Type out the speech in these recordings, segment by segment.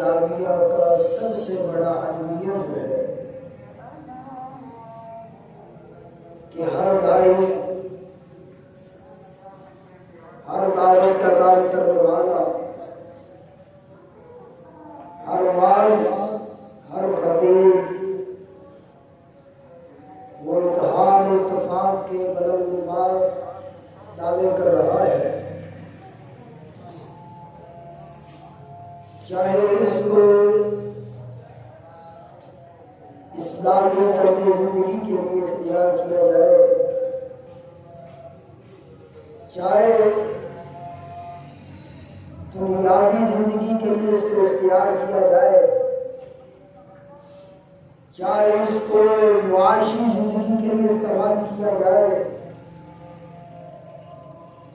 اسلامیہ کا سب سے بڑا المیہ جو ہے کہ ہر دائی ہر دعوت کا کام کرنے والا ہر واعظ ہر خطیب وہ اتحاد و اتفاق کے بلند بات دعوے کر رہا ہے، چاہے اس کو اسلامی طرز زندگی کے لیے اختیار کیا جائے، چاہے دنیاوی زندگی کے لیے اس کو اختیار کیا جائے، چاہے اس کو معاشی زندگی کے لیے استعمال کیا جائے،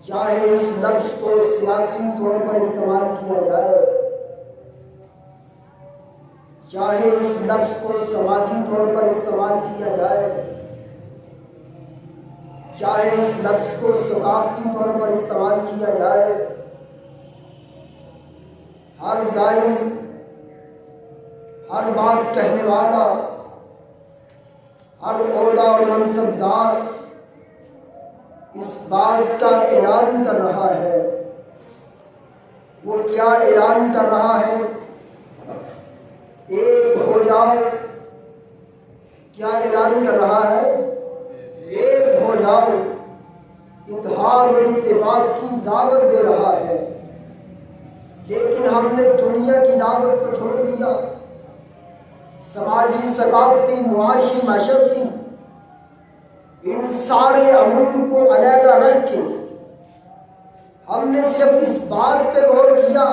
چاہے اس لفظ کو سیاسی طور پر استعمال کیا جائے، چاہے اس لفظ کو سماجی طور پر استعمال کیا جائے، چاہے اس لفظ کو ثقافتی طور پر استعمال کیا جائے، ہر دائی ہر بات کہنے والا ہر عہدہ اور منصب دار اس بات کا اعلان کر رہا ہے۔ وہ کیا اعلان کر رہا ہے؟ ایک ہو جاؤ۔ کیا اعلان کر رہا ہے؟ ایک ہو جاؤ۔ اتحاد اور اتفاق کی دعوت دے رہا ہے، لیکن ہم نے دنیا کی دعوت کو چھوڑ دیا، سماجی، ثقافتی، معاشی، معاشرتی ان سارے امور کو علیحدہ رکھ کے ہم نے صرف اس بات پہ غور کیا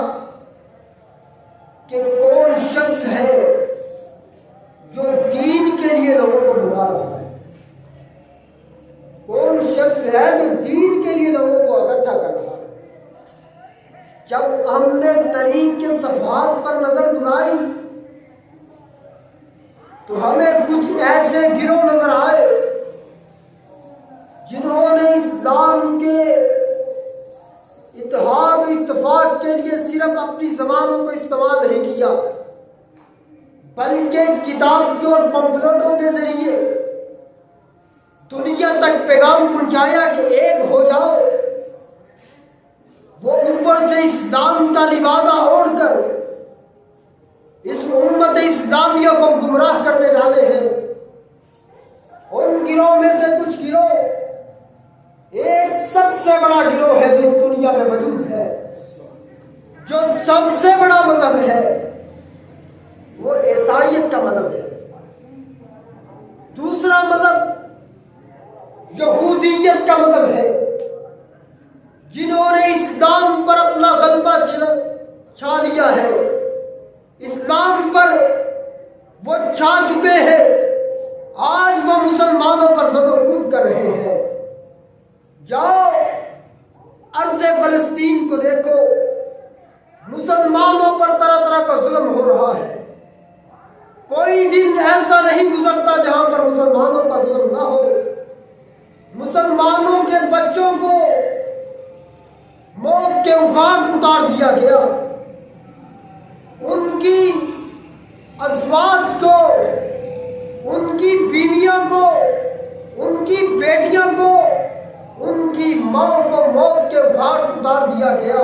کہ کون شخص ہے جو دین کے لیے لوگوں کو بلا رہا ہے، کون شخص ہے جو دین کے لیے لوگوں کو اکٹھا کر رہا ہے۔ جب ہم نے طریق کے صفحات پر نظر دوڑائی تو ہمیں کچھ ایسے گروہ نظر آئے جنہوں نے اسلام کے اتحاد و اتفاق کے لیے صرف اپنی زبانوں کو استعمال نہیں کیا، بلکہ کتابوں اور پمفلٹوں کے ذریعے دنیا تک پیغام پہنچایا کہ ایک ہو جاؤ۔ وہ اوپر سے اسلام کا لبادہ اوڑھ کر اس امت اسلامیہ کو گمراہ کرنے والے ہیں۔ ان گروہ میں سے کچھ گروہ، ایک سب سے بڑا گروہ ہے جو اس دنیا میں موجود ہے، جو سب سے بڑا مذہب ہے، وہ عیسائیت کا مذہب ہے۔ دوسرا مذہب یہودیت کا مذہب ہے، جنہوں نے اسلام پر اپنا غلبہ چھا لیا ہے، اسلام پر وہ چھا چکے ہیں، آج وہ مسلمانوں پر زد و کوب کر رہے ہیں۔ جاؤ ارض فلسطین کو دیکھو، مسلمانوں پر طرح طرح کا ظلم ہو رہا ہے، کوئی دن ایسا نہیں گزرتا جہاں پر مسلمانوں کا ظلم نہ ہو۔ مسلمانوں کے بچوں کو موت کے اگام اتار دیا گیا، ان کی ازواج کو، ان کی بیویوں کو، ان کی بیٹیوں کو، ان کی ماں کو موت کے گھاٹ اتار دیا گیا،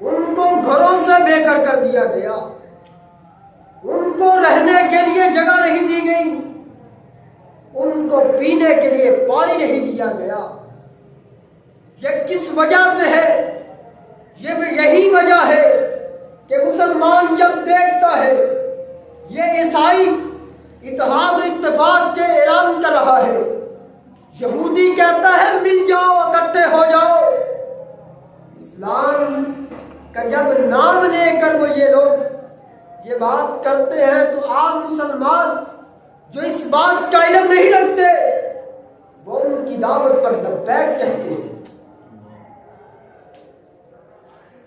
ان کو گھروں سے بے گھر کر دیا گیا، ان کو رہنے کے لیے جگہ نہیں دی گئی، ان کو پینے کے لیے پانی نہیں دیا گیا۔ یہ کس وجہ سے ہے؟ یہی وجہ ہے کہ مسلمان جب دیکھتا ہے یہ عیسائی اتحاد و اتفاق کے اعلان کر رہا ہے، یہودی کہتا ہے مل جاؤ، اکٹھے ہو جاؤ، اسلام کا جب نام لے کر وہ یہ لوگ یہ بات کرتے ہیں تو عام مسلمان جو اس بات کا علم نہیں رکھتے وہ ان کی دعوت پر لبیک کہتے ہیں۔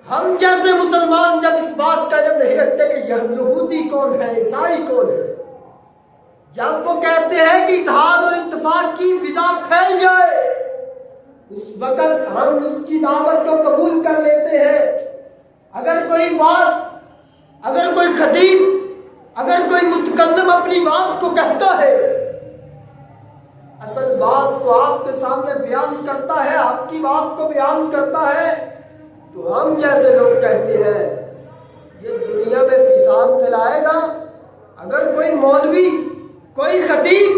ہم جیسے مسلمان جب اس بات کا علم نہیں رکھتے کہ یہودی کون ہے، عیسائی کون ہے، جب وہ کہتے ہیں کہ اتحاد اور اتفاق کی فضا پھیل جائے، اس وقت ہم اس کی دعوت کو قبول کر لیتے ہیں۔ اگر کوئی بات اگر کوئی خطیب، اگر کوئی متکلم اپنی بات کو کہتا ہے، اصل بات کو آپ کے سامنے بیان کرتا ہے، حق کی بات کو بیان کرتا ہے، تو ہم جیسے لوگ کہتے ہیں یہ دنیا میں فساد پھیلائے گا۔ اگر کوئی مولوی، کوئی خطیب،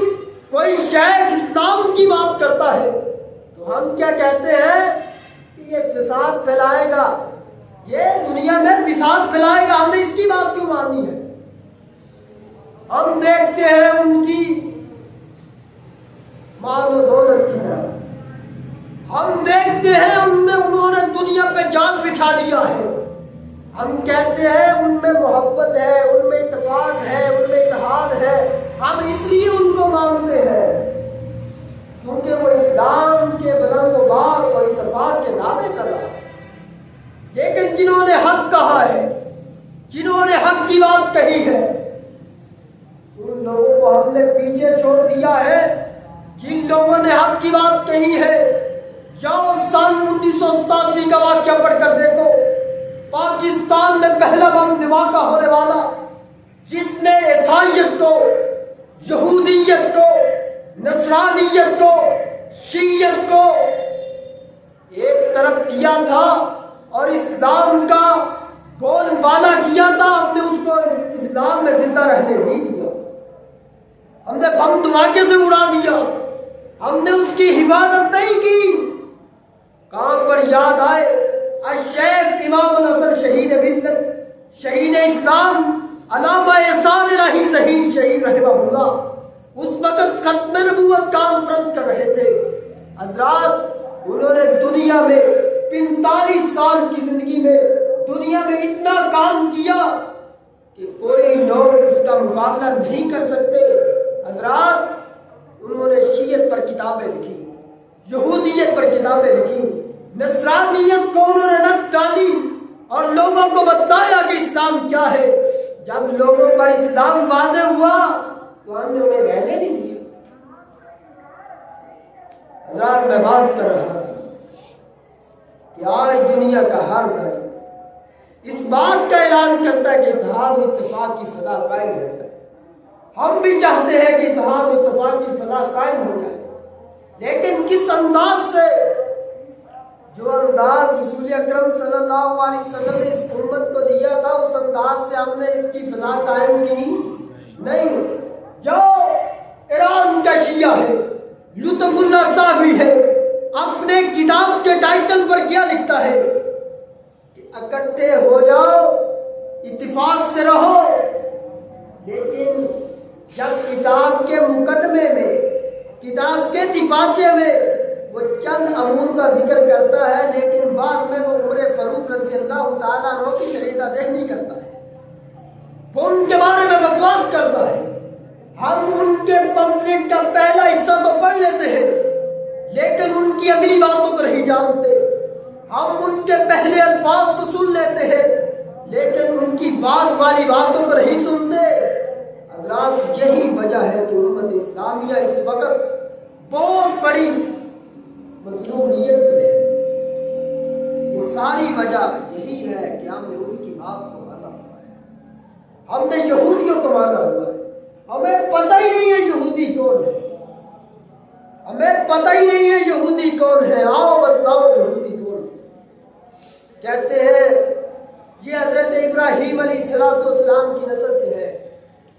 کوئی شیخ اسلام کی بات کرتا ہے تو ہم کیا کہتے ہیں کہ یہ فساد پھیلائے گا، یہ دنیا میں فساد پھیلائے گا، ہم نے اس کی بات کیوں مانی ہے؟ ہم دیکھتے ہیں ان کی مال و دولت کی طرف، ہم دیکھتے ہیں انہوں نے دنیا پہ جال بچھا دیا ہے، ہم کہتے ہیں ان میں محبت ہے، ان میں اتفاق ہے، ان میں اتحاد ہے، ہم اس لیے ان کو مانتے ہیں کیونکہ وہ اسلام کے بلند و بار اور اتفاق کے دعوے کر رہا ہے۔ لیکن جنہوں نے حق کہا ہے، جنہوں نے حق کی بات کہی ہے، ان لوگوں کو ہم نے پیچھے چھوڑ دیا ہے۔ جن لوگوں نے حق کی بات کہی ہے، جاؤ سن 1987 کا واقعہ پڑھ کر دیکھو، پاکستان میں پہلا بم دھماکہ ہونے والا، جس نے عیسائیت کو، یہودیت کو، نصرانیت کو، شیعیت کو ایک طرف کیا تھا اور اسلام کا بول بالا کیا تھا، ہم نے اس کو اسلام میں زندہ رہنے نہیں دیا، ہم نے بم دھماکے سے اڑا دیا، ہم نے اس کی حفاظت نہیں کی۔ کہاں پر یاد آئے الشیخ امام الحسن شہید ملت، شہید اسلام، علامہ احسان الہی ظہیر شہید رحمہ اللہ، اس وقت ختم نبوت کانفرنس کر رہے تھے۔ حضرات انہوں نے دنیا میں 45 سال کی زندگی میں دنیا میں اتنا کام کیا کہ کوئی لوگ اس کا مقابلہ نہیں کر سکتے۔ حضرات انہوں نے شیعت پر کتابیں لکھی، یہودیت پر کتابیں لکھی، نصرانیت کو انہوں نے نقد ڈالی اور لوگوں کو بتایا کہ اسلام کیا ہے۔ جب لوگوں پر اسلام واضح ہوا تو ہم نے انہیں رہنے نہیں دیا۔ حضرات میں بات کر رہا تھا کہ آج دنیا کا ہر درد اس بات کا اعلان کرتا ہے کہ اتحاد و اتفاق کی فضا قائم ہو جائے۔ ہم بھی چاہتے ہیں کہ اتحاد و اتفاق کی فضا قائم ہو جائے، لیکن کس انداز سے؟ جو انداز رسول اکرم صلی اللہ علیہ وسلم نے اس امت کو دیا تھا، اس انداز سے ہم نے اس کی فضا قائم کی نہیں۔ جو ایران کا شیعہ ہے، لطف اللہ صاحبی ہے، اپنے کتاب کے ٹائٹل پر کیا لکھتا ہے کہ اکٹھے ہو جاؤ، اتفاق سے رہو، لیکن جب کتاب کے مقدمے میں، کتاب کے دیباچے میں وہ چند امور کا ذکر کرتا ہے، لیکن بعد میں وہ عمر فاروق رضی اللہ تعالیٰ عنہ کی شریعت ادا نہیں کرتا ہے، وہ ان کے بارے میں بکواس کرتا ہے۔ ہم ان کے پمفلٹ کا پہلا حصہ تو پڑھ لیتے ہیں، لیکن ان کی اگلی باتوں کو نہیں جانتے۔ ہم ان کے پہلے الفاظ تو سن لیتے ہیں، لیکن ان کی بعد والی باتوں کو نہیں سنتے۔ حضرات یہی وجہ ہے کہ امت اسلامیہ اس وقت بہت بڑی مظلومیت میں ہے۔ یہ ساری وجہ یہی ہے کہ ہم نے ان کی بات کو مانا ہوا ہے، ہم نے یہودیوں کو مانا ہوا ہے۔ ہمیں پتہ ہی نہیں ہے یہودی کون ہے، ہمیں پتہ ہی نہیں ہے یہودی کون ہے۔ آؤ بتلاؤ یہودی کون ہے۔ کہتے ہیں یہ حضرت ابراہیم علیہ السلام کی نسل سے ہے۔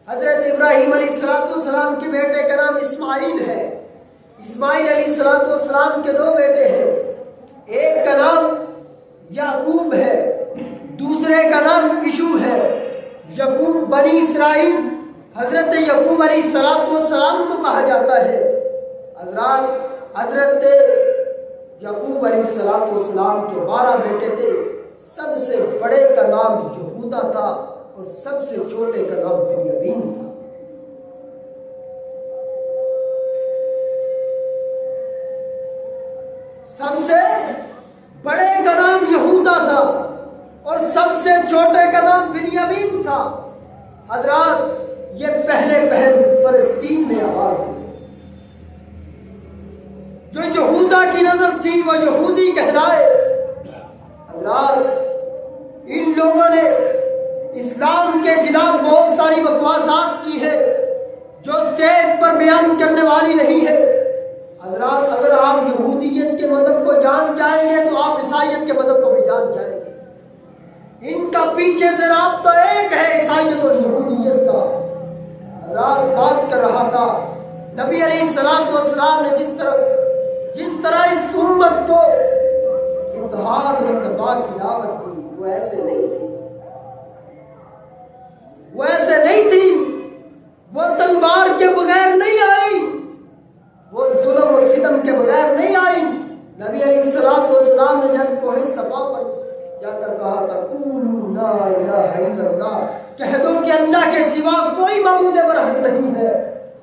حضرت ابراہیم علیہ السلام کے بیٹے کا نام اسماعیل ہے۔ اسماعیل علیہ السلام کے 2 بیٹے ہیں، ایک کا نام یعقوب ہے، دوسرے کا نام یشوع ہے۔ یعقوب بنی اسرائیل، حضرت یعقوب علیہ السلام کو کہا جاتا ہے۔ حضرت یعقوب علیہ السلام کے 12 بیٹے تھے، سب سے بڑے کا نام یہودا تھا اور سب سے چھوٹے کا نام بنیامین تھا۔ سب سے بڑے کا نام یہودا تھا اور سب سے چھوٹے کا نام بنیامین تھا۔ حضرات یہ پہلے فلسطین میں آباد ہوئے۔ جو یہودا کی نظر تھی وہ یہودی کہلائے۔ حضرات ان لوگوں نے اسلام خلاف بہت ساری بکواسات کی ہے جو اسٹیج پر بیان کرنے والی نہیں ہے۔ حضرات اگر آپ یہودیت کے مذہب کو جان جائیں گے تو آپ عیسائیت کے مذہب کو بھی جان جائیں گے۔ ان کا پیچھے سے رابطہ ایک ہے، عیسائیت اور یہودیت کا۔ حضرات بات کر رہا تھا نبی علیہ الصلوۃ والسلام نے جس طرح اس امت کو اتحاد اور اتفاق کی دعوت دی، وہ ایسے نہیں تھی، وہ ایسے نہیں تھی، وہ تلوار کے بغیر نہیں آئی، وہ ظلم و ستم کے بغیر نہیں آئی۔ نبی علیہ الصلوۃ والسلام نے جب کوہ صفا پر جا کر کہا تھا قولوا لا الہ الا اللہ، کہہ دو کہ اللہ کے سوا کوئی معبود برحق نہیں ہے،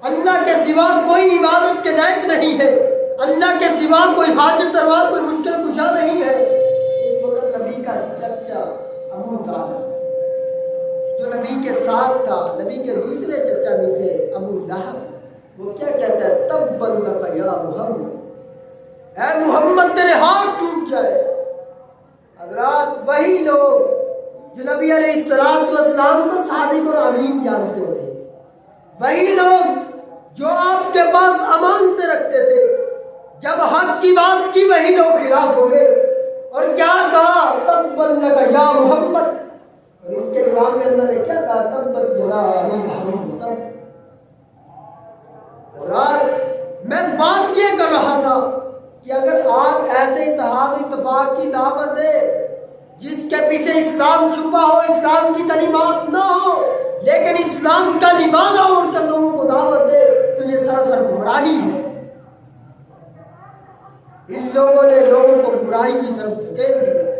اللہ کے سوا کوئی عبادت کے لائق نہیں ہے، اللہ کے سوا کوئی حاجت روا، کوئی مشکل کشا نہیں ہے۔ اس وقت نبی کا چچا ابو طالب جو نبی کے ساتھ تھا، نبی کے دوسرے چچا بھی تھے ابو لہب، وہ کیا کہتا ہے تبا لک یا محمد، اے محمد تیرے ہاتھ ٹوٹ جائے۔ حضرات وہی لوگ جو نبی علیہ الصلوۃ والسلام کو صادق اور امین جانتے تھے، وہی لوگ جو آپ کے پاس امانتیں رکھتے تھے، جب حق کی بات کی وہی لوگ خلاف ہو گئے اور کیا کہا تبا لک یا محمد، اور اس کے جواب میں اللہ نے کیا کہا تبت یدا ابی لہب۔ حضرات میں بات یہ کر رہا تھا کہ اگر آپ ایسے اتحاد و اتفاق کی دعوت دیں جس کے پیچھے اسلام چھپا ہو، اسلام کی تعلیمات نہ ہو، لیکن اسلام کا لبادہ اوڑھ کر لوگوں کو دعوت دے، تو یہ سراسر گمراہی ہے۔ ان لوگوں نے لوگوں کو گمراہی کی طرف دھکیل دیا ہے۔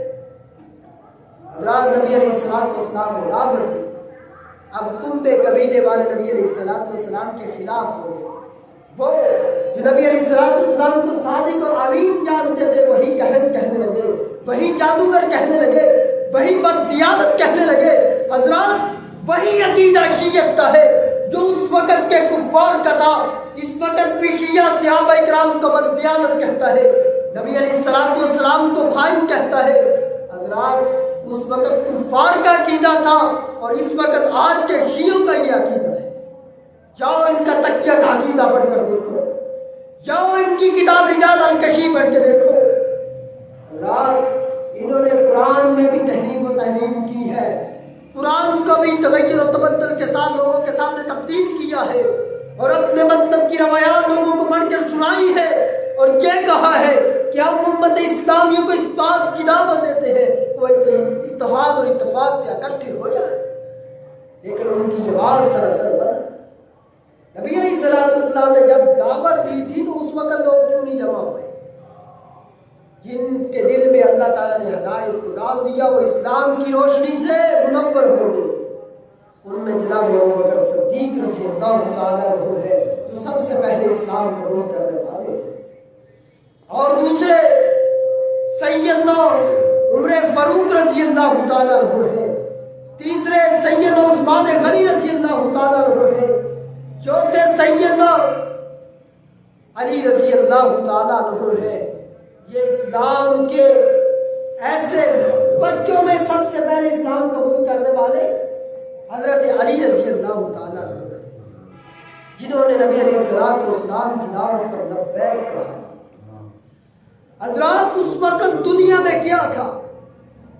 حضرات نبی علیہ الصلوۃ والسلام نے دعوت دی، اب کنبے قبیلے والے نبی علیہ الصلوۃ والسلام کے خلاف ہو گئے۔ وہ جو نبی علیہ الصلوۃ والسلام کو صادق اور امین جانتے تھے وہی کہنے لگے، وہی جادوگر کہنے لگے، وہی بددیانت کہنے لگے۔ حضرات وہی عقیدہ شیعت کا ہے جو اس وقت کے کفار کا تھا، اس وقت بھی شیعہ صحابہ اکرام کو بددیانت کہتا ہے، نبی علیہ الصلوۃ والسلام کو خائن کہتا ہے۔ حضرات اس وقت کفار کا عقیدہ تھا اور اس وقت آج کے شیعوں کا یہ عقیدہ ہے۔ جاؤ ان کا تقیہ کا عقیدہ پڑھ کر دیکھو، جاؤ ان کی کتاب رجال الکشی پڑھ کے دیکھو۔ حضرات انہوں نے قرآن میں بھی تحریف و تحریم کی ہے، قرآن کو بھی تغیر و تبدل کے ساتھ لوگوں کے سامنے تبدیل کیا ہے اور اپنے مطلب کی روایات لوگوں کو پڑھ کر سنائی ہے، اور یہ کہا ہے کہ ہم امت اسلامیہ کو اس بات کی دعوت دیتے ہیں وہ اتحاد اور اتفاق سے اکٹھے ہو جائے، لیکن ان کی آواز سراسر بدل۔ نبی علیہ الصلوۃ والسلام نے جب دعوت دی تھی تو اس وقت لوگ کیوں نہیں جمع ہوئے؟ جن کے دل میں اللہ تعالیٰ نے ہدایت کو ڈال دیا وہ اسلام کی روشنی سے منور ہو گئے۔ ان میں جناب ابوبکر صدیق رضی اللہ تعالیٰ عنہ ہے جو سب سے پہلے اسلام قبول کرنے والے ہیں، اور دوسرے سیدنا عمر فاروق رضی اللہ تعالیٰ عنہ ہے، تیسرے سیدنا عثمان غنی رضی اللہ تعالیٰ عنہ ہے، چوتھے سیدنا علی رضی اللہ تعالیٰ عنہ ہے۔ یہ اسلام کے ایسے بچوں میں سب سے پہلے اسلام قبول کرنے والے حضرت علی رضی اللہ تعالیٰ عنہ، جنہوں نے نبی علیہ الصلوۃ والسلام کی دعوت پر لبیک کہا۔ حضرات اس وقت دنیا میں کیا تھا؟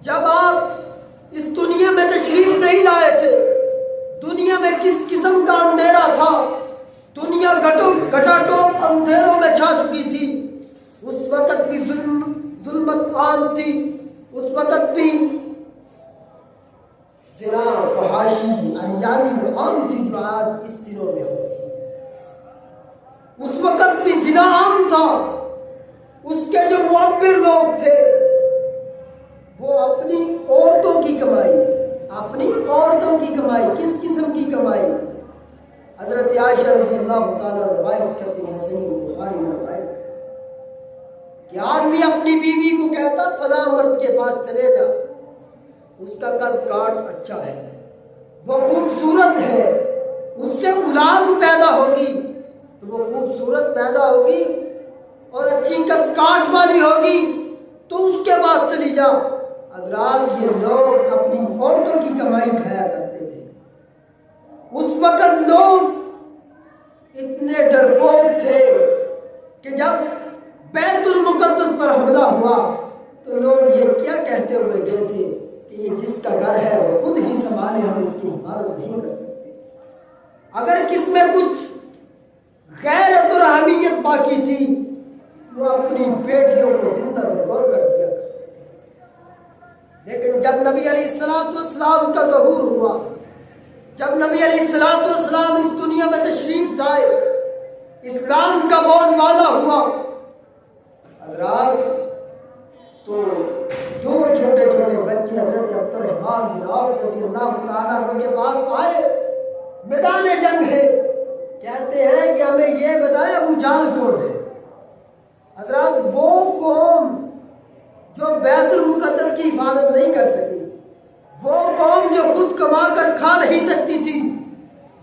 جب آپ اس دنیا میں تشریف نہیں لائے تھے، دنیا میں کس قسم کا اندھیرا تھا؟ دنیا گھٹا ٹوپ اندھیروں میں چھا چکی تھی۔ اس وقت بھی ظلمت عام تھی، اس وقت بھی زنا فحاشی انیابی عام تھی جو آج اس دنوں میں ہوتی ہے۔ اس وقت بھی زنا عام تھا، اس کے جو معبر لوگ تھے وہ اپنی عورتوں کی کمائی کس قسم کی کمائی؟ حضرت عائشہ رضی اللہ تعالیٰ روایت کرتی ہیں، صحیح بخاری میں روایت کہ آدمی اپنی بیوی کو کہتا فلاں مرد کے پاس چلے جا، اس کا قد کاٹ اچھا ہے، وہ خوبصورت ہے، اس سے اولاد پیدا ہوگی تو وہ خوبصورت پیدا ہوگی اور اچھی قد کاٹ والی ہوگی تو اس کے پاس چلی جا۔ حضرات یہ لوگ اپنی عورتوں کی کمائی کھایا کرتے تھے، اس وقت لوگ اتنے ڈرپوک تھے کہ جب بیت المقدس پر حملہ ہوا تو لوگ یہ کیا کہتے ہوئے گئے تھے کہ یہ جس کا گھر ہے وہ خود ہی سنبھالے، ہم اس کی حفاظت نہیں کر سکتے۔ اگر کس میں کچھ غیرت اور اہمیت باقی تھی وہ اپنی بیٹیوں کو زندہ ضرور کر دیا کرتے تھے۔ لیکن جب نبی علیہ السلام کا ظہور ہوا، جب نبی علیہ السلام اس دنیا میں تشریف لائے، اسلام کا بول بالا ہوا، حضرات تو دو چھوٹے چھوٹے بچے حضرت عبد الرحمن بن عوف رضی اللہ تعالیٰ عنہ کے پاس آئے، میدان جنگ ہے، کہتے ہیں کہ ہمیں یہ بتائے ابو جہل کون ہے۔ حضرات وہ قوم جو بیت المقدس کی حفاظت نہیں کر سکی، وہ قوم جو خود کما کر کھا نہیں سکتی تھی،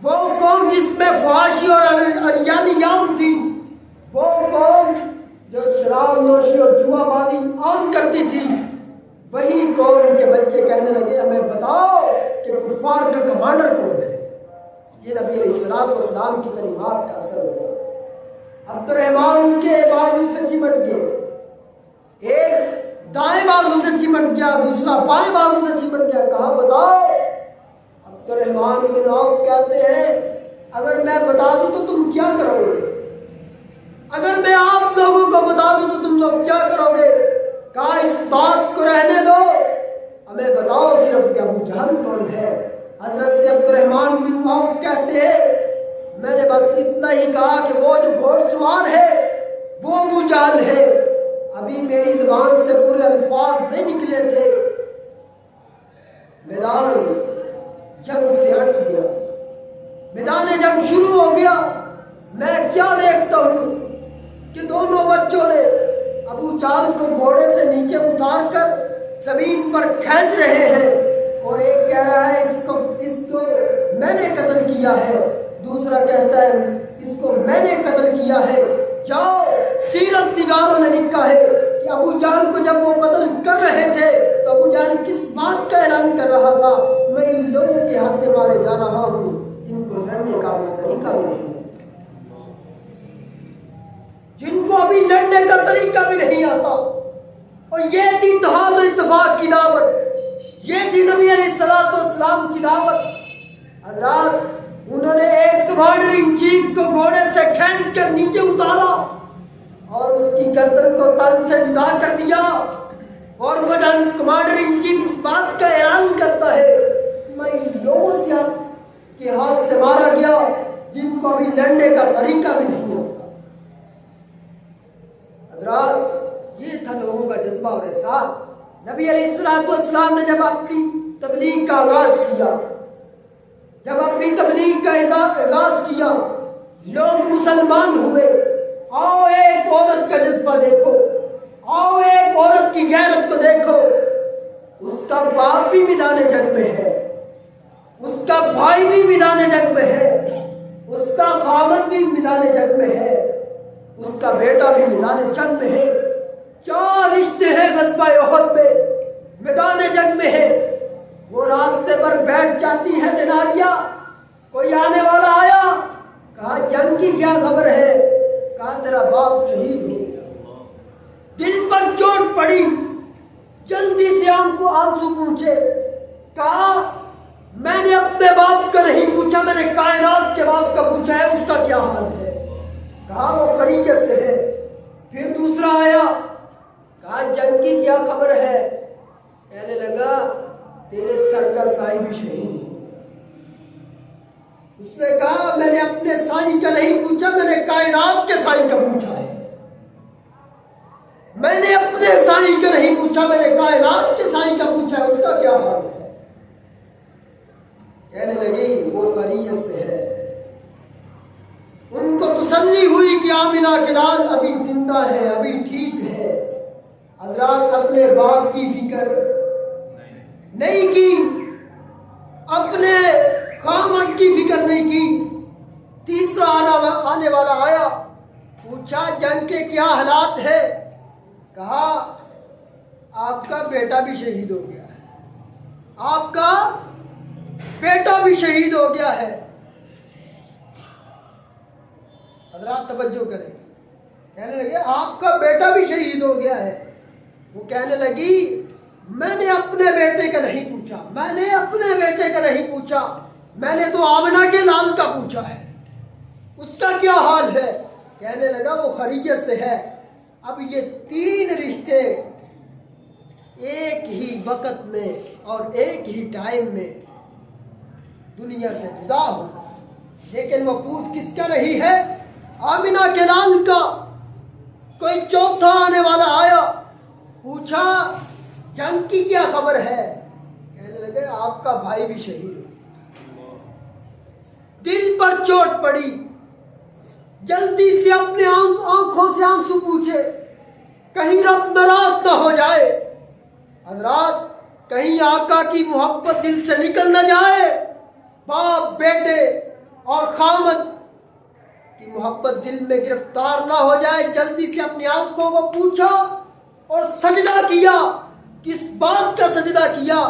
وہ قوم جس میں فحاشی اور عریانی عام تھی، وہ قوم جو شراب نوشی اور جوا بازی عام کرتی تھی، وہی قوم کے بچے کہنے لگے ہمیں بتاؤ کہ کفار کا کمانڈر کون ہے۔ یہ نبی علیہ السلام کی کلمات کا اثر ہوا۔ عبد الرحمن کے بازو سے چمٹ گئے، ایک دائیں بازو سے چمٹ گیا، دوسرا بائیں بازو سے چمٹ گیا، کہا بتاؤ۔ عبد الرحمن بن عوف کہتے ہیں اگر میں بتا دوں تو تم کیا کرو گے، اگر میں آپ لوگوں کو بتا دوں تو تم لوگ کیا کرو گے؟ کہا اس بات کو رہنے دو، ہمیں بتاؤ صرف کہ ابو جہل کون ہے۔ حضرت عبد الرحمن بن عوف کہتے ہیں میں نے بس اتنا ہی کہا کہ وہ جو گھوڑ سوار ہے وہ ابو جہل ہے، ابھی میری زبان سے پورے الفاظ نہیں نکلے تھے، میدان جنگ سے ہٹ گیا، میدان جنگ شروع ہو گیا۔ میں کیا دیکھتا ہوں کہ دونوں بچوں نے ابو جہل کو گھوڑے سے نیچے اتار کر زمین پر کھینچ رہے ہیں، اور ایک کہہ رہا ہے اس کو میں نے قتل کیا ہے، دوسرا کہتا ہے اس کو میں نے قتل کیا ہے۔ جاؤ، سیرت نگاروں نے لکھا ہے کہ ابو جہل کو جب وہ قتل کر رہے تھے تو ابو جہل کس بات کا اعلان کر رہا تھا؟ میں ان لوگوں کے ہاتھ مارے جا رہا ہوں جن کو لڑنے کا بھی طریقہ بھی نہیں، جن کو ابھی لڑنے کا طریقہ بھی نہیں آتا۔ اور یہ تھی اتحاد و اتفاق کی دعوت، یہ تھی نبی علیہ السلام کی دعوت۔ حضرات انہوں نے ایک کمانڈر ان چیف کو گھوڑے سے کھینچ کر نیچے اتارا اور اس کی گردن کو تن سے جدا کر دیا، اور وہ کمانڈر ان چیف اس بات کا اعلان کرتا ہے میں ان لوگوں سے کے ہاتھ سے مارا گیا جن کو ابھی لڑنے کا طریقہ بھی نہیں ہوتا۔ حضرات یہ تھا لوگوں کا جذبہ اور احساس۔ نبی علیہ السلام نے جب اپنی تبلیغ کا آغاز کیا، جب اپنی تبلیغ کا آغاز کیا، لوگ مسلمان ہوئے۔ آؤ ایک عورت کا جذبہ دیکھو، آؤ ایک عورت کی غیرت کو دیکھو، اس کا باپ بھی میدان جنگ میں ہے، اس کا بھائی بھی میدان جنگ میں ہے، اس کا خاوند بھی میدان جنگ میں ہے، اس کا بیٹا بھی میدان جنگ میں ہے، چار رشتے ہیں غزوہ احد میں، میدان جنگ میں ہے۔ وہ راستے پر بیٹھ جاتی ہے دناریا، کوئی آنے والا آیا، کہا جنگ کی کیا خبر ہے؟ کہا تیرا باپ شہید ہو گیا۔ دل پر چوٹ پڑی، جلدی سے آنسو پوچھے، کہا میں نے اپنے باپ کا نہیں پوچھا، میں نے کائنات کے باپ کا پوچھا ہے، اس کا کیا حال ہے؟ کہا وہ خیریت سے ہے۔ پھر دوسرا آیا، کہا جنگ کی کیا خبر ہے؟ کہنے لگا تیرے سر کا سائی بھی شہید ہو۔ اس نے کہا میں نے اپنے سائی کا نہیں پوچھا، میں نے کائنات کے سائی کا پوچھا ہے۔ میں نے اپنے سائی کا نہیں پوچھا، میں نے کائنات کے سائی کا پوچھا ہے، اس کا کیا حال ہے؟ کہنے لگی وہ خیریت سے ہے۔ ان کو تسلی ہوئی کہ آمنہ کے لال ابھی زندہ ہے، ابھی ٹھیک ہے۔ حضرات اپنے باپ کی فکر نہیں کی، اپنے خامد کی فکر نہیں کی۔ تیسرا آنے والا آیا، پوچھا جنگ کے کیا حالات ہے؟ کہا آپ کا بیٹا بھی شہید ہو گیا ہے، آپ کا بیٹا بھی شہید ہو گیا ہے۔ حضرات توجہ کریں. کہنے لگے آپ کا بیٹا بھی شہید ہو گیا ہے. وہ کہنے لگی میں نے اپنے بیٹے کا نہیں پوچھا, میں نے اپنے بیٹے کا نہیں پوچھا, میں نے تو آمنہ کے لال کا پوچھا ہے, اس کا کیا حال ہے. کہنے لگا وہ خیریت سے ہے. اب یہ 3 رشتے ایک ہی وقت میں اور ایک ہی ٹائم میں دنیا سے جدا ہو, لیکن وہ پوچھ کس کا رہی ہے؟ آمنہ کے لال کا. کوئی چوتھا آنے والا آیا, پوچھا جنگ کی کیا خبر ہے؟ کہنے لگے آپ کا بھائی بھی شہید ہو. دل پر چوٹ پڑی, جلدی سے اپنے آنکھوں سے آنسو پوچھے کہیں رب ناراض نہ ہو جائے. حضرات کہیں آقا کی محبت دل سے نکل نہ جائے, باپ بیٹے اور خامد کی محبت دل میں گرفتار نہ ہو جائے. جلدی سے اپنی آنکھوں کو پوچھا اور سجدہ کیا. کس بات کا سجدہ کیا؟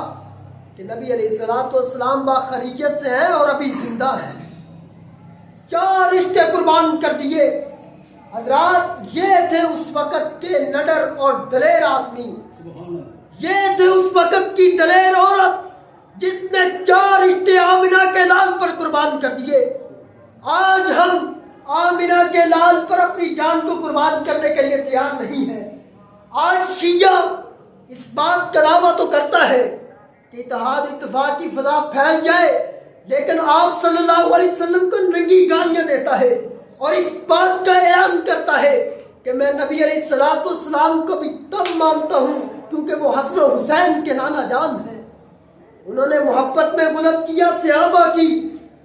کہ نبی علیہ الصلوۃ والسلام باخیریت سے ہیں اور ابھی زندہ ہیں. 4 رشتے قربان کر دیے. حضرات یہ تھے اس وقت کے نڈر اور دلیر آدمی, یہ تھے اس وقت کی دلیر عورت جس نے 4 رشتے آمنہ کے لال پر قربان کر دیے. آج ہم آمنہ کے لال پر اپنی جان کو قربان کرنے کے لیے تیار نہیں ہیں. آج شیعہ اس بات کا دعویٰ تو کرتا ہے کہ اتحاد اتفاق کی فضا پھیل جائے, لیکن آپ صلی اللہ علیہ وسلم کو ننگی گالیاں دیتا ہے اور اس بات کا اعلان کرتا ہے کہ میں نبی علیہ الصلوۃ والسلام کو بھی تب مانتا ہوں کیونکہ وہ حسن و حسین کے نانا جان ہیں. انہوں نے محبت میں غلط کیا صحابہ کی.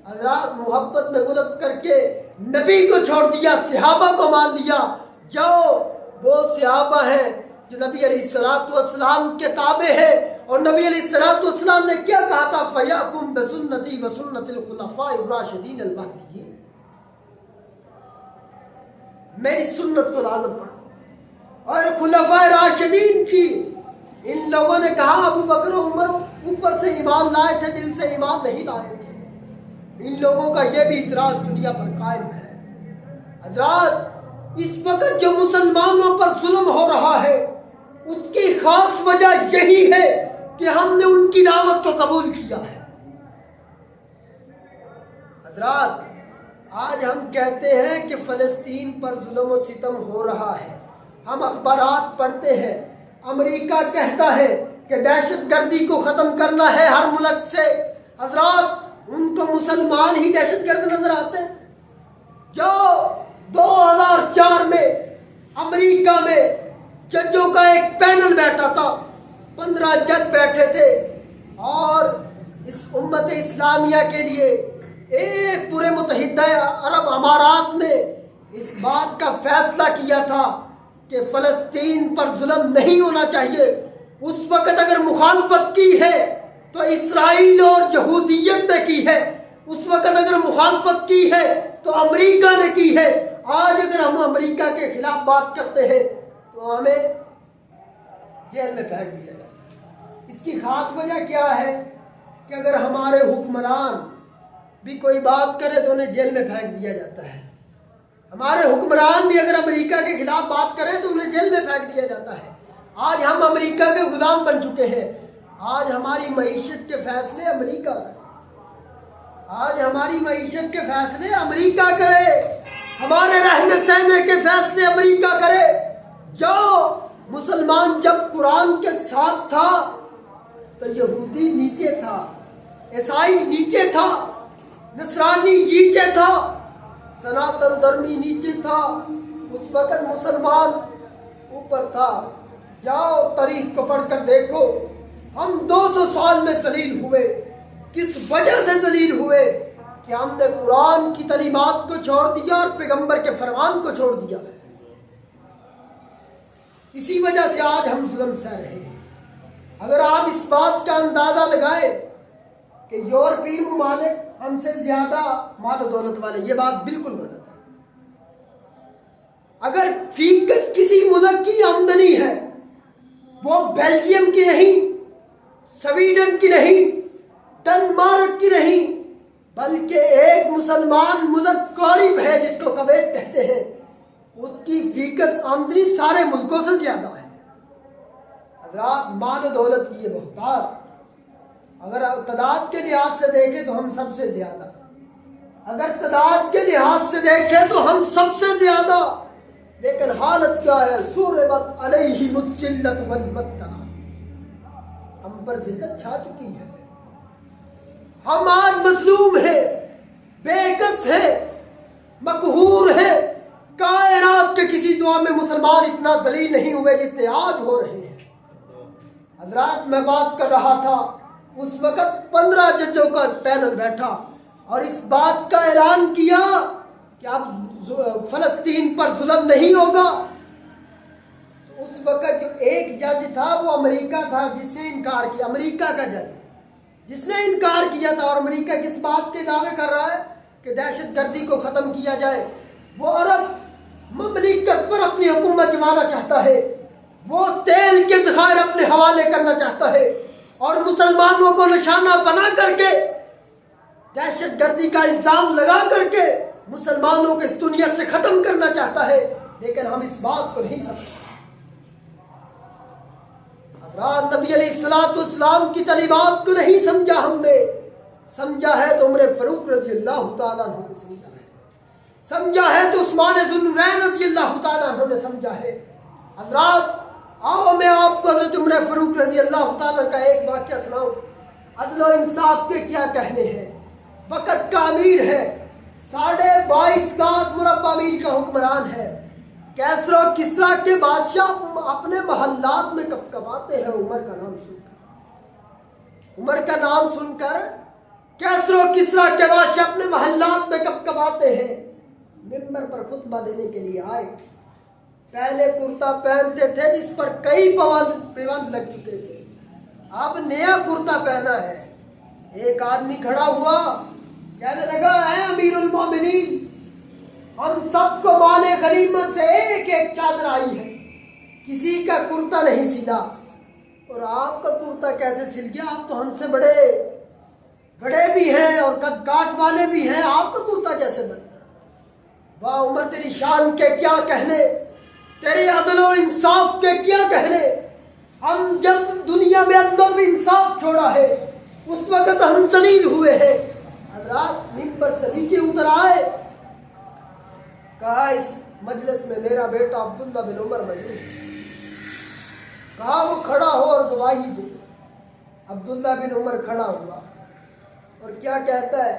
حضرات محبت میں غلط کر کے نبی کو چھوڑ دیا, صحابہ کو مان لیا. جاؤ وہ صحابہ ہیں جو نبی علیہ الصلوۃ والسلام کے تابع ہے, اور نبی علیہ الصلوۃ والسلام نے کیا کہا تھا؟ فَيَأْكُمْ بِسُنَّتِي وَسُنَّتِ الْخُلَفَاءِ الرَّاشِدِينَ الْمَهْدِيِّينَ. میری سنت کو لازم پڑھو اور خلفائے راشدین کی. ان لوگوں نے کہا ابو بکر و عمر اوپر سے ایمان لائے تھے, دل سے ایمان نہیں لائے تھے. ان لوگوں کا یہ بھی اعتراض دنیا پر قائم ہے. حضرات اس وقت جو مسلمانوں پر ظلم ہو رہا ہے اس کی خاص وجہ یہی ہے کہ ہم نے ان کی دعوت کو قبول کیا ہے. حضرات آج ہم کہتے ہیں کہ فلسطین پر ظلم و ستم ہو رہا ہے. ہم اخبارات پڑھتے ہیں, امریکہ کہتا ہے کہ دہشت گردی کو ختم کرنا ہے ہر ملک سے. حضرات ان کو مسلمان ہی دہشت گرد نظر آتے ہیں. جو 2004 میں امریکہ میں ججوں کا ایک پینل بیٹھا تھا, 15 جج بیٹھے تھے, اور اس امت اسلامیہ کے لیے ایک پورے متحدہ عرب امارات نے اس بات کا فیصلہ کیا تھا کہ فلسطین پر ظلم نہیں ہونا چاہیے. اس وقت اگر مخالفت کی ہے تو اسرائیل اور یہودیت نے کی ہے, اس وقت اگر مخالفت کی ہے تو امریکہ نے کی ہے. آج اگر ہم امریکہ کے خلاف بات کرتے ہیں تو ہمیں جیل میں پھینک دیا جاتا ہے. اس کی خاص وجہ کیا ہے کہ اگر ہمارے حکمران بھی کوئی بات کرے تو انہیں جیل میں پھینک دیا جاتا ہے. ہمارے حکمران بھی اگر امریکہ کے خلاف بات کریں تو انہیں جیل میں پھینک دیا جاتا ہے. آج ہم امریکہ کے غلام بن چکے ہیں. آج ہماری معیشت کے فیصلے امریکہ کرے, آج ہماری معیشت کے فیصلے امریکہ کرے, ہمارے رہنے سہنے کے فیصلے امریکہ کرے. جو مسلمان جب قرآن کے ساتھ تھا تو یہودی نیچے تھا, عیسائی نیچے تھا, نصرانی نیچے تھا, سناتن دھرمی نیچے تھا. اس وقت مسلمان اوپر تھا. جاؤ تاریخ کو پڑھ کر دیکھو, ہم 200 سال میں ذلیل ہوئے. کس وجہ سے ذلیل ہوئے؟ کہ ہم نے قرآن کی تعلیمات کو چھوڑ دیا اور پیغمبر کے فرمان کو چھوڑ دیا. اسی وجہ سے آج ہم ظلم سہ رہے ہیں. اگر آپ اس بات کا اندازہ لگائیں کہ یورپی ممالک ہم سے زیادہ مال و دولت والے, یہ بات بالکل غلط ہے. اگر فیکس کسی ملک کی آمدنی ہے وہ بیلجیم کی نہیں, سویڈن کی نہیں, ڈنمارک کی نہیں, بلکہ ایک مسلمان ملک قریب ہے جس کو کویت کہتے ہیں، اس کی فیکس آمدنی سارے ملکوں سے زیادہ ہے۔ حضرات، مال و دولت کی یہ بہتات اگر تعداد کے لحاظ سے دیکھیں تو ہم سب سے زیادہ، اگر تعداد کے لحاظ سے دیکھیں تو ہم سب سے زیادہ، لیکن حالت کیا ہے؟ ضربت علیہم الذلۃ والمسکنہ، ہم پر ذلت چھا چکی ہے، ہم آج مظلوم ہیں، بے کس ہے، مقہور ہے۔ کائنات کے کسی دعا میں مسلمان اتنا ذلیل نہیں ہوئے جتنے آج ہو رہے ہیں۔ حضرات، میں بات کر رہا تھا، اس وقت 15 ججوں کا پینل بیٹھا اور اس بات کا اعلان کیا کہ اب فلسطین پر ظلم نہیں ہوگا۔ تو اس وقت جو ایک جج تھا وہ امریکہ تھا جس سے انکار کیا، امریکہ کا جج جس نے انکار کیا تھا۔ اور امریکہ کس بات کے دعوے کر رہا ہے کہ دہشت گردی کو ختم کیا جائے۔ وہ عرب مملکت پر اپنی حکومت جمانا چاہتا ہے، وہ تیل کے ذخائر اپنے حوالے کرنا چاہتا ہے اور مسلمانوں کو نشانہ بنا کر کے دہشت گردی کا الزام لگا کر کے مسلمانوں کو اس دنیا سے ختم کرنا چاہتا ہے، لیکن ہم اس بات کو نہیں سمجھتے۔ حضرات، نبی علیہ الصلوۃ والسلام کی تعلیمات کو نہیں سمجھا، ہم نے سمجھا ہے تو عمر فاروق رضی اللہ تعالیٰ عنہ نے سمجھا ہے، سمجھا ہے تو عثمان ذوالنورین رضی اللہ تعالیٰ عنہ نے سمجھا ہے۔ حضرات، آؤ میں آپ کو حضرت عمر فاروق رضی اللہ تعالیٰ کا ایک واقعہ سناؤں۔ عدل و انصاف کے کیا کہنے ہیں؟ وقت کا امیر ہے، 22.5 لاکھ مربع میل کا حکمران ہے، کیسر و کسریٰ کے بادشاہ اپنے محلات میں کپکپاتے ہیں عمر کا نام سن کر، عمر کا نام سن کر کیسر و کسریٰ کے بادشاہ اپنے محلات میں کپکپاتے ہیں۔ ممبر پر خطبہ دینے کے لیے آئے، پہلے کرتا پہنتے تھے جس پر کئی پیوند لگ چکے تھے، اب نیا کرتا پہنا ہے۔ ایک آدمی کھڑا ہوا، کہنے لگا، اے امیر المومنین، ہم سب کو مال غنیمت سے ایک ایک چادر آئی ہے، کسی کا کرتا نہیں سلا، اور آپ کا کرتا کیسے سل گیا؟ آپ تو ہم سے بڑے بھی ہیں اور قد کاٹ والے بھی ہیں، آپ کا کرتا کیسے بن گیا؟ واہ عمر، تیری شان کے کیا کہنے، تیرے عدل و انصاف کے کیا کہنے۔ ہم جب دنیا میں عدل و انصاف چھوڑا ہے اس وقت ہم ذلیل ہوئے ہیں۔ حضرات، ممبر سے نیچے اتر آئے، کہا اس مجلس میں میرا بیٹا عبداللہ بن عمر موجود ہے، کہا وہ کھڑا ہو اور گواہی دے۔ عبداللہ بن عمر کھڑا ہوا اور کیا کہتا ہے؟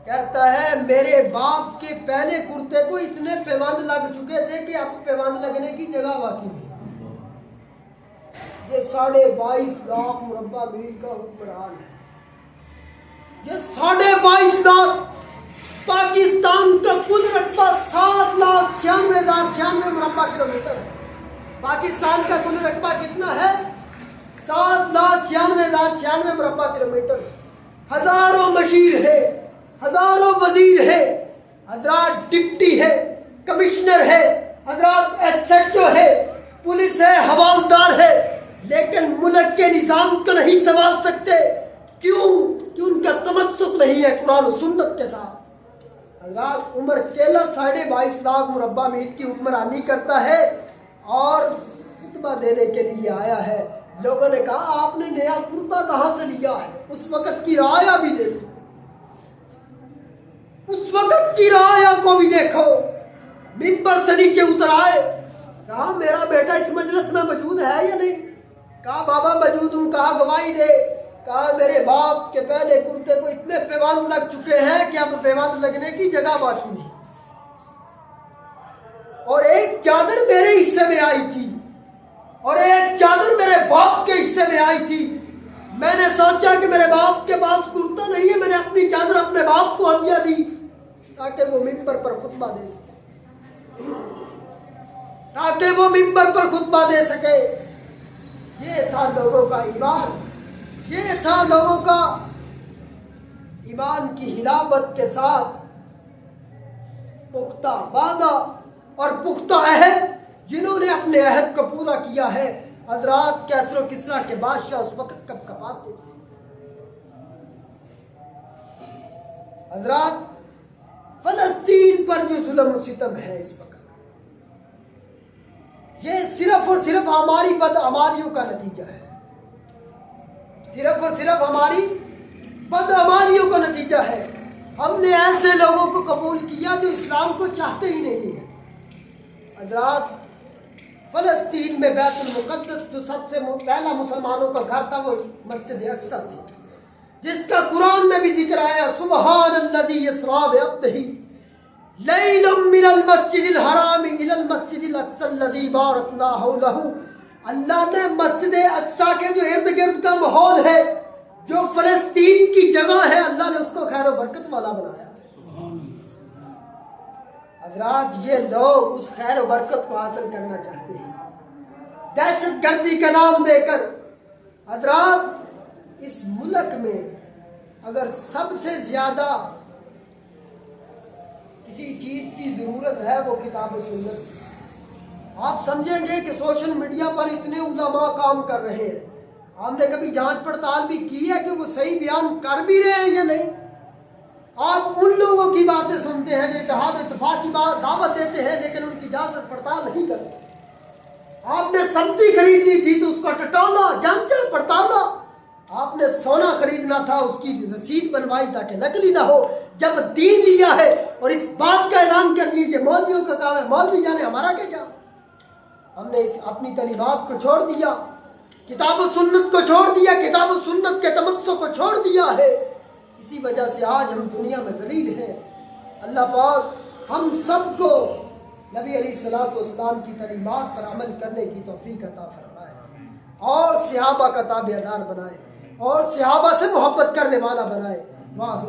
کہتا ہے، میرے باپ کے پہلے کرتے کو اتنے پیوند لگ چکے تھے کہ اب پیوند لگنے کی جگہ باقی نہیں۔ یہ 22.5 لاکھ مربع میل کا حکمران ہے، یہ 22.5 لاکھ، پاکستان کا کل رقبہ 7,96,096 مربع کلومیٹر ہے۔ پاکستان کا کل رقبہ کتنا ہے؟ 7,96,096 مربع کلومیٹر۔ ہزاروں مشیر ہے، ہزاروں وزیر ہے، حضرات ڈپٹی ہے، کمشنر ہے، حضرات SHO ہے، پولیس ہے، حوالدار ہے، لیکن ملک کے نظام کو نہیں سنبھال سکتے۔ کیوں؟ کہ ان کا تمسک نہیں ہے قرآن و سنت کے ساتھ۔ حضرات، عمر اکیلا 22.5 لاکھ مربع میل کی حکمرانی کرتا ہے اور خطبہ دینے کے لیے آیا ہے۔ لوگوں نے کہا، آپ نے نیا کرتا کہاں سے لیا ہے؟ اس وقت کی رعایا بھی دیکھو، اس وقت کی رعایا کو بھی دیکھو۔ ممبر سے نیچے اتر آئے، کہا میرا بیٹا اس مجلس میں موجود ہے یا نہیں؟ کہا بابا موجود ہوں۔ کہا گواہی دے۔ کہا میرے باپ کے پہلے کرتے کو اتنے پیوند لگ چکے ہیں کہ اب پیوند لگنے کی جگہ باقی نہیں، اور ایک چادر میرے حصے میں آئی تھی اور ایک چادر میرے باپ کے حصے میں آئی تھی۔ میں نے سوچا کہ میرے باپ کے پاس کرتا نہیں ہے، میں نے اپنی چادر اپنے باپ کو ہدیہ دی تاکہ وہ ممبر پر خطبہ دے سکے، تاکہ وہ ممبر پر خطبہ دے سکے۔ یہ تھا لوگوں کا ایمان، یہ تھا لوگوں کا ایمان کی حلاوت کے ساتھ پختہ وعدہ اور پختہ عہد، جنہوں نے اپنے عہد کو پورا کیا ہے۔ حضرات، کیسر و کسریٰ کے بادشاہ اس وقت کپکپاتے تھے۔ حضرات فلسطین پر جو ظلم و ستم ہے اس وقت، یہ صرف اور صرف ہماری بدعمالیوں کا نتیجہ ہے، صرف اور صرف ہماری بدعمالیوں کا نتیجہ ہے۔ ہم نے ایسے لوگوں کو قبول کیا جو اسلام کو چاہتے ہی نہیں ہیں۔ حضرات فلسطین میں بیت المقدس جو سب سے پہلا مسلمانوں کا گھر تھا وہ مسجد اقصی تھی، جس کا قرآن میں بھی ذکر آیا، سبحان الذی اسریٰ بعبدہ لیلا من المسجد الحرام الی المسجد الاقصی الذی بارکنا حولہ۔ اللہ نے مسجد اقصی کے جو ارد گرد کا ماحول ہے، جو فلسطین کی جگہ ہے، اللہ نے اس کو خیر و برکت والا بنایا۔ حضرات یہ لوگ اس خیر و برکت کو حاصل کرنا چاہتے ہیں دہشت گردی کا نام دے کر۔ حضرات اس ملک میں اگر سب سے زیادہ کسی چیز کی ضرورت ہے وہ کتاب و سنت۔ آپ سمجھیں گے کہ سوشل میڈیا پر اتنے علماء کام کر رہے ہیں، ہم نے کبھی جانچ پڑتال بھی کی ہے کہ وہ صحیح بیان کر بھی رہے ہیں یا نہیں؟ آپ ان لوگوں کی باتیں سنتے ہیں جو اتحاد و اتفاق کی دعوت دیتے ہیں لیکن ان کی جانچ اور پڑتال نہیں کرتے۔ آپ نے سبزی خریدنی تھی تو اس کا ٹٹولا، جانچا، پڑتالا۔ آپ نے سونا خریدنا تھا، اس کی رسید بنوائی تاکہ نقلی نہ ہو۔ جب دین لیا ہے اور اس بات کا اعلان کر دیا کہ مولویوں کا کام ہے، مولوی جانے ہمارا کیا؟ ہم نے اپنی تعلیمات کو چھوڑ دیا، کتاب و سنت کو چھوڑ دیا، کتاب و سنت کے تمسک کو چھوڑ دیا ہے۔ اسی وجہ سے آج ہم دنیا میں ذلیل ہیں۔ اللہ پاک ہم سب کو نبی علیہ الصلوۃ والسلام کی تعلیمات پر عمل کرنے کی توفیق عطا فرمائے اور صحابہ کا تابعدار بنائے اور صحابہ سے محبت کرنے والا بنائے۔ واہ